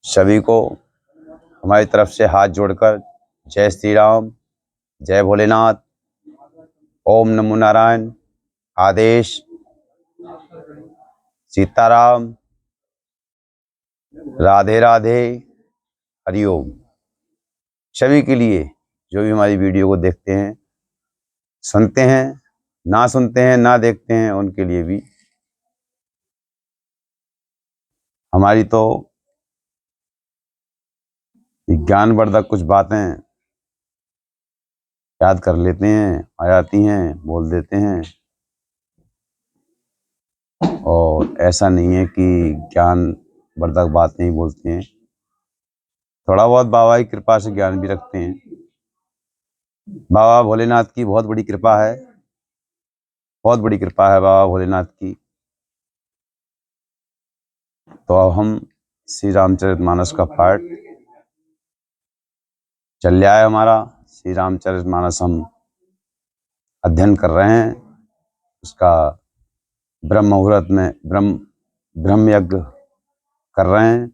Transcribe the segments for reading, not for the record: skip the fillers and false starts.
सभी को हमारी तरफ से हाथ जोड़कर जय श्री राम, जय भोलेनाथ, ओम नमो नारायण, आदेश, सीताराम, राधे राधे, हरिओम। सभी के लिए जो भी हमारी वीडियो को देखते हैं, सुनते हैं, ना सुनते हैं, ना देखते हैं, उनके लिए भी हमारी तो ज्ञानवर्धक कुछ बातें याद कर लेते हैं, आ जाती हैं, बोल देते हैं। और ऐसा नहीं है कि ज्ञानवर्धक बातें ही बोलते हैं, थोड़ा बहुत बाबा की कृपा से ज्ञान भी रखते हैं। बाबा भोलेनाथ की बहुत बड़ी कृपा है, बहुत बड़ी कृपा है बाबा भोलेनाथ की। तो अब हम श्री रामचरितमानस का पाठ चल रहा है हमारा। श्री रामचरितमानस हम अध्ययन कर रहे हैं। उसका ब्रह्म मुहूर्त में ब्रह्म यज्ञ कर रहे हैं।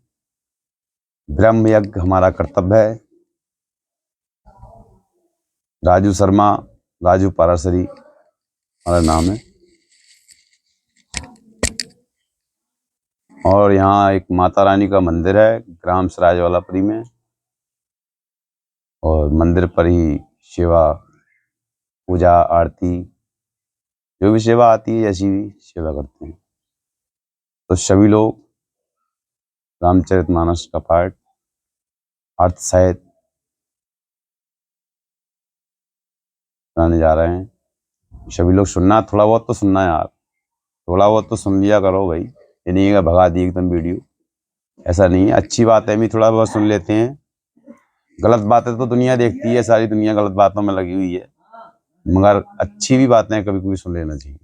ब्रह्म यज्ञ हमारा कर्तव्य है। राजू शर्मा, राजू पाराशरी हमारा नाम है। और यहाँ एक माता रानी का मंदिर है ग्राम सराजवालापुरी में, और मंदिर पर ही सेवा, पूजा, आरती, जो भी सेवा आती है ऐसी भी सेवा करते हैं। तो सभी लोग रामचरितमानस का पाठ अर्थ सहित सुनाने जा रहे हैं। सभी लोग सुनना, थोड़ा बहुत तो सुनना यार, थोड़ा बहुत तो सुन लिया करो भाई। ये नहीं है भगा दी एकदम वीडियो, ऐसा नहीं है। अच्छी बातें भी थोड़ा बहुत सुन लेते हैं, गलत बातें तो दुनिया देखती है, सारी दुनिया गलत बातों में लगी हुई है, मगर अच्छी भी बातें कभी कभी सुन लेना चाहिए।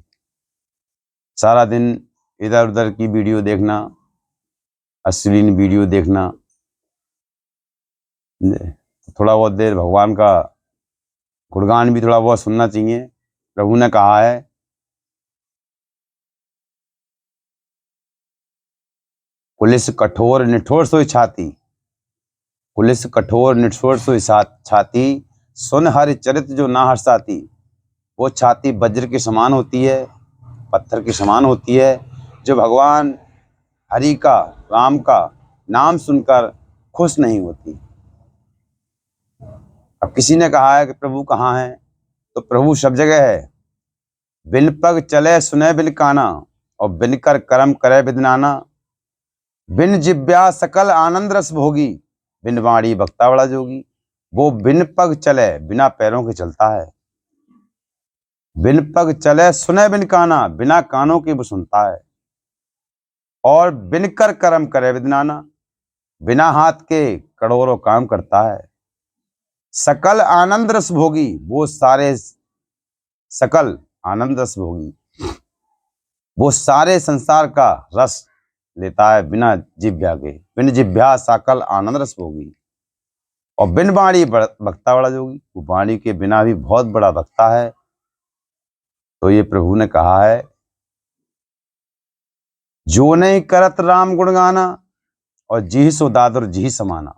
सारा दिन इधर उधर की वीडियो देखना, अश्लील वीडियो देखना, थोड़ा बहुत देर भगवान का गुणगान भी थोड़ा बहुत सुनना चाहिए। प्रभु ने कहा है, पुलिस कठोर निठोर सोई छाती, पुलिस कठोर निठोर सोई छाती, सुन हरि चरित जो ना हर्षाती। वो छाती वज्र के समान होती है, पत्थर के समान होती है, जो भगवान हरि का, राम का नाम सुनकर खुश नहीं होती। अब किसी ने कहा है कि प्रभु कहाँ है, तो प्रभु सब जगह है। बिन पग चले सुने बिन काना, और बिन कर कर्म करे बिदनाना। बिन जिब्या सकल आनंद रस भोगी, बिन वाणी भक्ता बड़ा जोगी। वो बिन पग चले, बिना पैरों के चलता है। बिन पग चले सुने बिन काना, बिना कानों के वो सुनता है। और बिन कर कर्म करे बिदनाना, बिना हाथ के करोड़ों काम करता है। सकल आनंद रस भोगी, वो सारे सकल आनंद रस भोगी, वो सारे संसार का रस लेता है बिना जिभ्या के। बिन जिभ्या सकल आनंद रस भोगी। और बिन वाणी भक्ता बड़ा जोगी, वो वाणी के बिना भी बहुत बड़ा भक्ता है। तो ये प्रभु ने कहा है, जो नहीं करत राम गुण गाना, और जी सो दादुर जी समाना।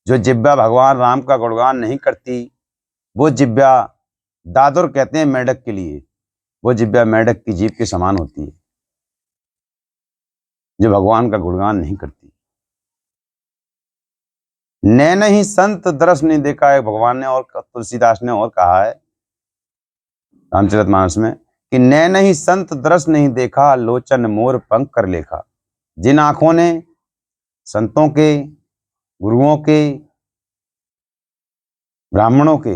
जो जिब्या भगवान राम का गुणगान नहीं करती, वो जिब्या, दादुर कहते हैं मेढक के लिए, वो जिब्या मेढक की जीभ के समान होती है, जो भगवान का गुणगान नहीं करती। नैन ही संत दरस नहीं देखा है, भगवान ने और तुलसीदास ने और कहा है रामचरितमानस में कि नैन ही संत दरस नहीं देखा, लोचन मोर पंख कर लेखा। जिन आंखों ने संतों के, गुरुओं के, ब्राह्मणों के,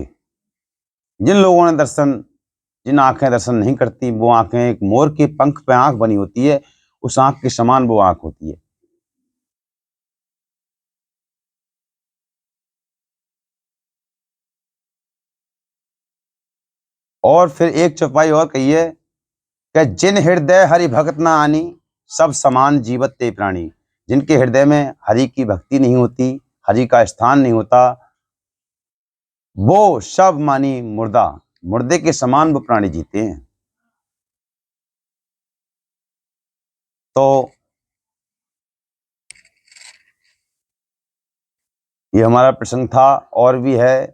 जिन लोगों ने दर्शन, जिन आंखें दर्शन नहीं करती, वो आंखें एक मोर के पंख पे आंख बनी होती है, उस आंख के समान वो आंख होती है। और फिर एक चौपाई और कही है कि जिन हृदय हरि भक्त ना आनी, सब समान जीवत ते प्राणी। जिनके हृदय में हरि की भक्ति नहीं होती, हरि का स्थान नहीं होता, वो सब मानी मुर्दा, मुर्दे के समान वो प्राणी जीते हैं। तो ये हमारा प्रसंग था, और भी है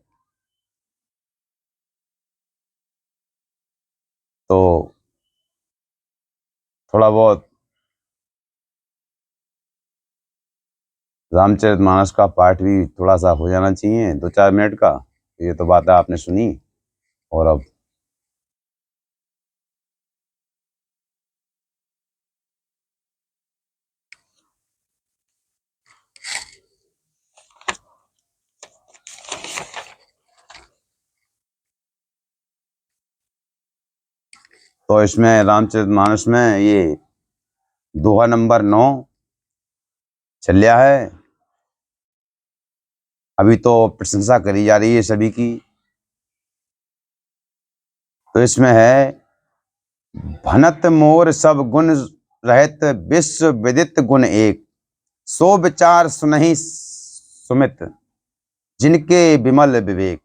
तो थोड़ा बहुत रामचरितमानस का पाठ भी थोड़ा सा हो जाना चाहिए, 2-4 मिनट का। ये तो बात आपने सुनी, और अब तो इसमें रामचरितमानस में ये दोहा नंबर 9 चल रहा है। अभी तो प्रशंसा करी जा रही है सभी की। तो इसमें है, भनत मोर सब गुण रहित विश्व विदित गुण एक, सो विचार सुनहि सुमित जिनके विमल विवेक।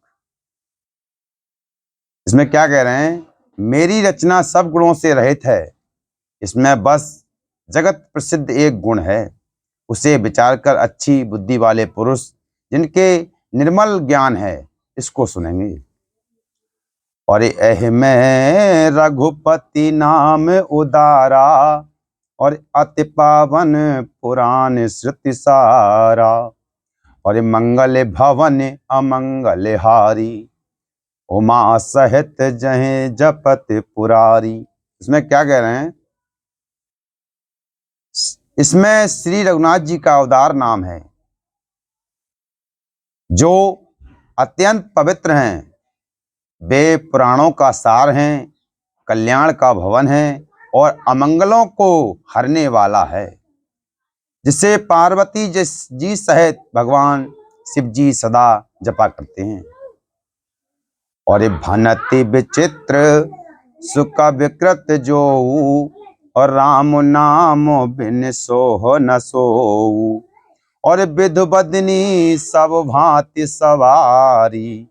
इसमें क्या कह रहे हैं, मेरी रचना सब गुणों से रहित है, इसमें बस जगत प्रसिद्ध एक गुण है, उसे विचार कर अच्छी बुद्धि वाले पुरुष जिनके निर्मल ज्ञान है इसको सुनेंगे। और एह में रघुपति नाम उदारा, और अति पावन पुराण श्रुति सारा, और मंगल भवन अमंगल हारी, उमा सहित जहे जपत पुरारी। इसमें क्या कह रहे हैं, इसमें श्री रघुनाथ जी का अवतार नाम है, जो अत्यंत पवित्र हैं, वे पुराणों का सार हैं, कल्याण का भवन है, और अमंगलों को हरने वाला है, जिसे पार्वती जी सहित भगवान शिव जी सदा जपा करते हैं। और भनति विचित्र सुख विकृत जो, और राम नाम बिन सोह न सोऊ, और विधु बदनी सब भांति सवारी,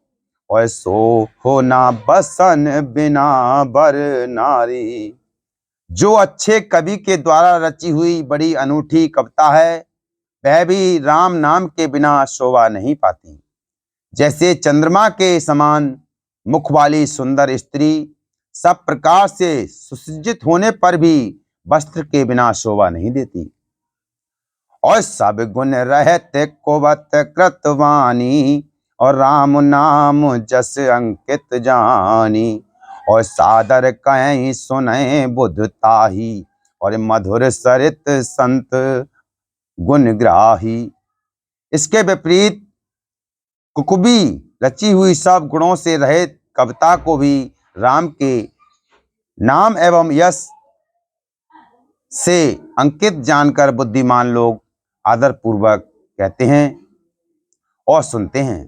और सो हो ना बसन बिना बर नारी। जो अच्छे कवि के द्वारा रची हुई बड़ी अनूठी कविता है, वह भी राम नाम के बिना शोभा नहीं पाती। जैसे चंद्रमा के समान मुख वाली सुंदर स्त्री सब प्रकार से सुसज्जित होने पर भी वस्त्र के बिना शोभा नहीं देती। और सब गुण रहत कुवत कृतवानी, और राम नाम जस अंकित जानी, और सादर कहीं सुने बुध ताही, और मधुर सरित संत गुण ग्राही। इसके विपरीत कुकुबी रची हुई सब गुणों से रहित कविता को भी राम के नाम एवं यश से अंकित जानकर बुद्धिमान लोग आदर पूर्वक कहते हैं और सुनते हैं,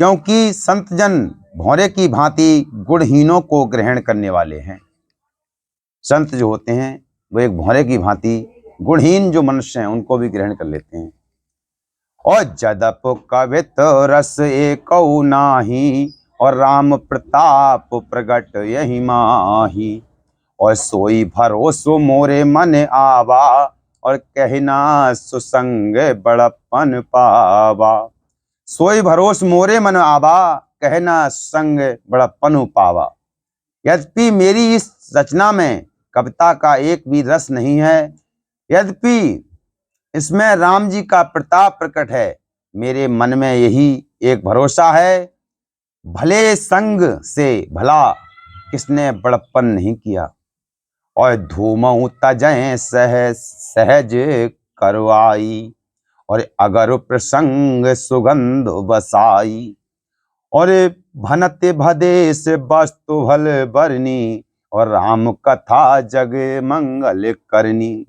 क्योंकि संत जन भौरे की भांति गुणहीनों को ग्रहण करने वाले हैं। संत जो होते हैं वो एक भौरे की भांति गुणहीन जो मनुष्य हैं उनको भी ग्रहण कर लेते हैं। और जदप कवित रस एक नाही, और राम प्रताप प्रगट यही माही, और सोई भरोसो मोरे मन आवा, और कहना सुसंग बड़पन पावा। सोई भरोस मोरे मन आवा, कहना संग बड़पन पावा। यद्यपि मेरी इस रचना में कविता का एक भी रस नहीं है, यद्यपि इसमें राम जी का प्रताप प्रकट है, मेरे मन में यही एक भरोसा है, भले संग से भला किसने बड़प्पन नहीं किया। और धूमऊ तजय सहज सहज करवाई, और अगर प्रसंग सुगंध बसाई, और भनते भदेश वस्तु भल बरनी, और राम कथा जग मंगल करनी।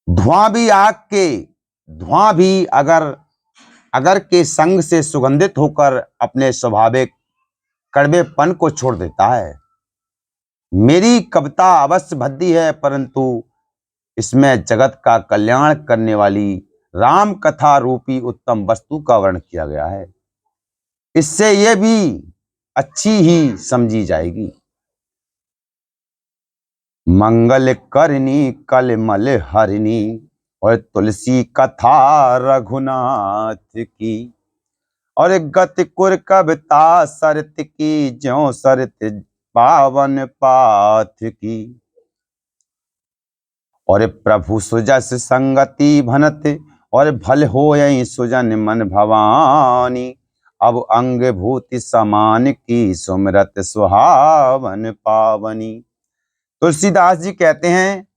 धुआं भी अगर के संग से सुगंधित होकर अपने स्वाभाविक कड़वेपन को छोड़ देता है। मेरी कविता अवश्य भद्दी है, परंतु इसमें जगत का कल्याण करने वाली राम कथा रूपी उत्तम वस्तु का वर्णन किया गया है। इससे यह भी अच्छी ही समझी जाएगी। मंगल करनी कलमल हरनी, और तुलसी कथा रघुनाथ की, और गति कुर कविता सरत की, ज्यों सरत पावन पाथ की। और प्रभु सुजस संगति भनत, और भल हो यही सुजन मन भवानी। अब अंग भूति समान की, सुमरत सुहावन पावनी। तुलसीदास जी कहते हैं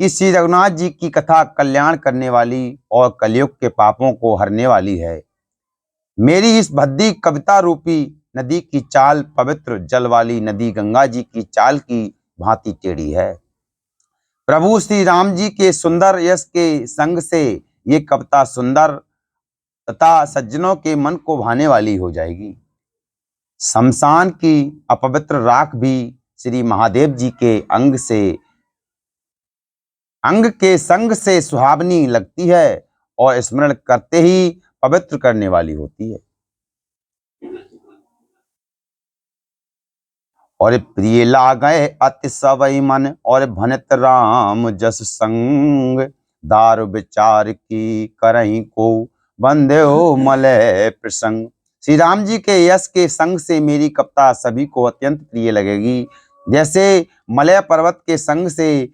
कि श्री रघुनाथ जी की कथा कल्याण करने वाली और कलयुग के पापों को हरने वाली है। मेरी इस भद्दी कविता रूपी नदी की चाल पवित्र जल वाली नदी गंगा जी की चाल की भांति टेढ़ी है। प्रभु श्री राम जी के सुंदर यश के संग से ये कविता सुंदर तथा सज्जनों के मन को भाने वाली हो जाएगी। शमशान की अपवित्र राख भी श्री महादेव जी के अंग के संग से सुहावनी लगती है और स्मरण करते ही पवित्र करने वाली होती है। और प्रिय लागय अति सवै मन, और भनत राम जस संग। दार विचार की करहीं को, बंध्यो मलय प्रसंग। श्री राम जी के यश के संग से मेरी कविता सभी को अत्यंत प्रिय लगेगी। जैसे मलय पर्वत के संग से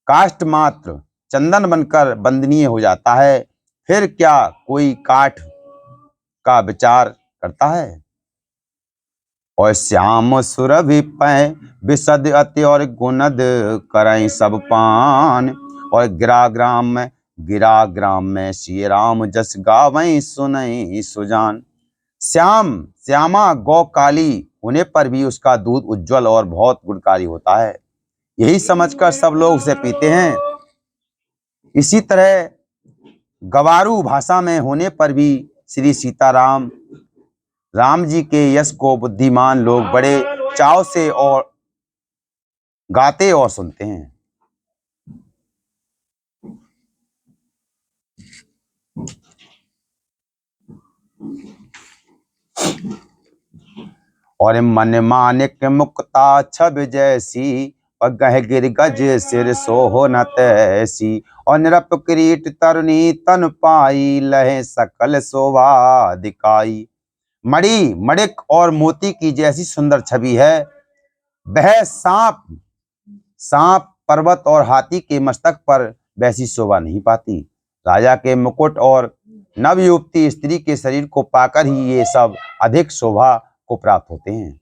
काष्ठ मात्र चंदन बनकर बंदनीय हो जाता है, फिर क्या कोई काठ का विचार करता है। और श्याम सुरभि पै विशद अति, और गुनद करई सब पान। और गिरा ग्राम में श्री राम जस गावई सुनई सुजान। श्यामा गौ काली होने पर भी उसका दूध उज्जवल और बहुत गुणकारी होता है, यही समझकर सब लोग उसे पीते हैं। इसी तरह गवारू भाषा में होने पर भी श्री सीताराम राम जी के यश को बुद्धिमान लोग बड़े चाव से और गाते और सुनते हैं। और मन मानिक मुक्ता छब जैसी, और गह गिर गज सिर सोहो न तैसी। और निरप किरीट तरुणी तन पाई, लहे सकल शोभा दिखाई। मणि मणिक और मोती की जैसी सुंदर छवि है। वह सांप पर्वत और हाथी के मस्तक पर वैसी शोभा नहीं पाती। राजा के मुकुट और नवयुवती स्त्री के शरीर को पाकर ही ये सब अधिक शोभा को प्राप्त होते हैं।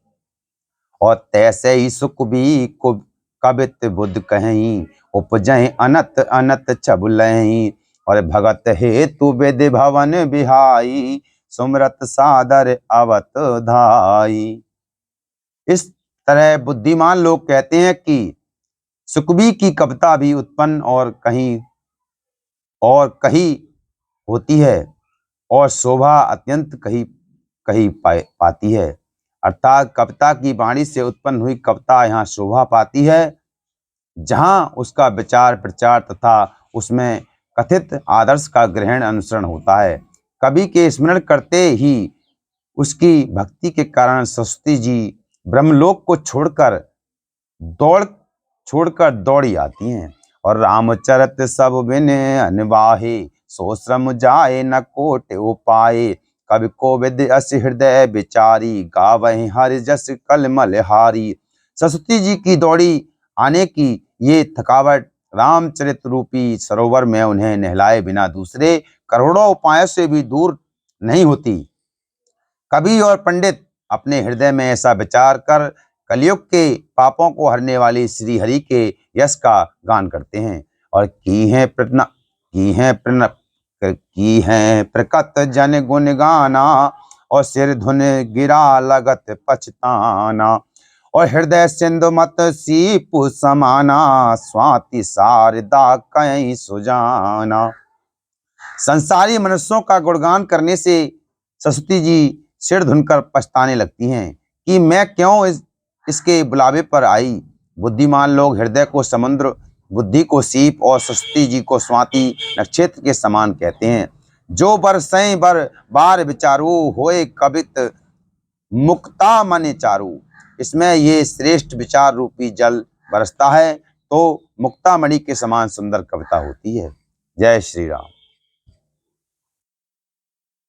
और तैसे ही सुख भी कवित बुद्ध कहीं, उपजहि अनत अनत छबुलहीं। और भगत हेतु विधि भवन बिहाई, सुमरत सादर अवत धाई। इस तरह बुद्धिमान लोग कहते हैं कि सुकबी की कविता भी उत्पन्न और कहीं होती है, और शोभा अत्यंत कहीं पाती है। अर्थात कविता की वाणी से उत्पन्न हुई कविता यहाँ शोभा पाती है, जहाँ उसका विचार प्रचार तथा उसमें कथित आदर्श का ग्रहण अनुसरण होता है। कवि के स्मरण करते ही उसकी भक्ति के कारण सरस्वती जी ब्रह्मलोक को छोड़कर दौड़ी आती हैं। और रामचरित सब बिन अनवाहे, सो श्रम जाए न कोट उपाय। कवि कोविद अस हृदय विचारी, गावहि हरि जस कलमल हारी। सरस्वती जी की दौड़ी आने की ये थकावट रामचरित रूपी सरोवर में उन्हें नहलाए बिना दूसरे करोड़ों उपायों से भी दूर नहीं होती। कवि और पंडित अपने हृदय में ऐसा विचार कर कलयुग के पापों को हरने वाली श्री हरि के यश का गान करते हैं। और की हैं प्रकट जन गुण गाना, और सिर धुन गिरा लगत पछताना। और हृदय सिंधु मत सीपु समाना, स्वाति शारदा कहीं सुजाना। संसारी मनुष्यों का गुणगान करने से सरस्वती जी सिर धुनकर पछताने लगती हैं कि मैं क्यों इसके बुलावे पर आई। बुद्धिमान लोग हृदय को समुद्र, बुद्धि को सीप और सरस्वती जी को स्वाति नक्षत्र के समान कहते हैं। जो बरसै बर बार विचारू, होए कवित मुक्ता मने चारू। इसमें ये श्रेष्ठ विचार रूपी जल बरसता है तो मुक्ता मणि के समान सुंदर कविता होती है। जय श्री राम।